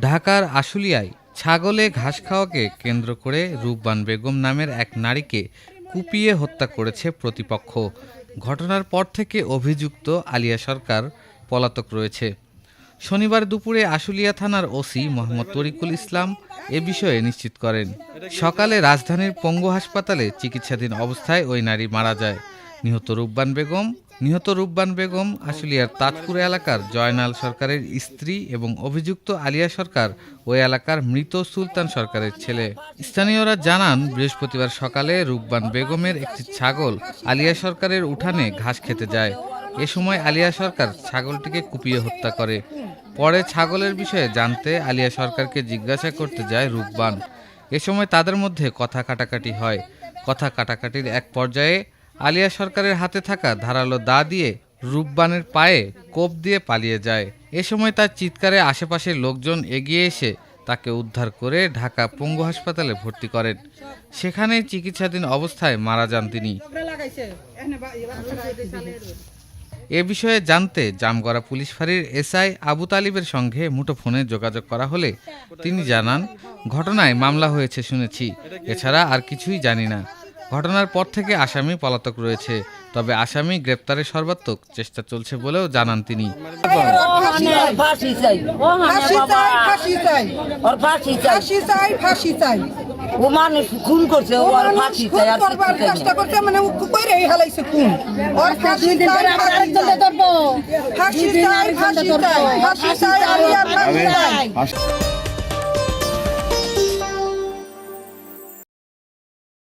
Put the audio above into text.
ঢাকার আশুলিয়ায় ছাগলে ঘাস খাওয়াকে কেন্দ্র করে রূপবান বেগম নামের এক নারীকে কুপিয়ে হত্যা করেছে প্রতিপক্ষ। ঘটনার পর থেকে অভিযুক্ত আলিয়া সরকার পলাতক রয়েছে। শনিবার দুপুরে আশুলিয়া থানার ওসি মোহাম্মদ তরিকুল ইসলাম এ বিষয়ে নিশ্চিত করেন। সকালে রাজধানীর পঙ্গু হাসপাতালে চিকিৎসাধীন অবস্থায় ওই নারী মারা যায়। নিহত রূপবান বেগম আশুলিয়ার তাজপুর এলাকার জয়নাল সরকারের স্ত্রী এবং অভিযুক্ত আলিয়া সরকার ওই এলাকার মৃত সুলতান সরকারের ছেলে। স্থানীয়রা জানান, বৃহস্পতিবার সকালে রূপবান বেগমের একটি ছাগল আলিয়া সরকারের উঠানে ঘাস খেতে যায়। এ সময় আলিয়া সরকার ছাগলটিকে কুপিয়ে হত্যা করে। পরে ছাগলের বিষয়ে জানতে আলিয়া সরকারকে জিজ্ঞাসা করতে যায় রূপবান। এ সময় তাদের মধ্যে কথা কাটাকাটি হয়। কথা কাটাকাটির এক পর্যায়ে আলিয়া সরকারের হাতে থাকা ধারালো দা দিয়ে রূপবানের পায়ে কোপ দিয়ে পালিয়ে যায়। এ সময় তার চিৎকারে আশেপাশের লোকজন এগিয়ে এসে তাকে উদ্ধার করে ঢাকা পঙ্গু হাসপাতালে ভর্তি করেন। সেখানেই চিকিৎসাধীন অবস্থায় মারা যান তিনি। এ বিষয়ে জানতে জামগড়া পুলিশ ফাঁড়ির এসআই আবু তালিবের সঙ্গে মুঠোফোনে যোগাযোগ করা হলে তিনি জানান, ঘটনায় মামলা হয়েছে শুনেছি, এছাড়া আর কিছুই জানি না। ঘটনার পর থেকে আসামি পলাতক রয়েছে, তবে আসামি গ্রেপ্তারের সর্বাত্মক চেষ্টা চলছে বলেও জানান তিনি। ফাঁসি চাই।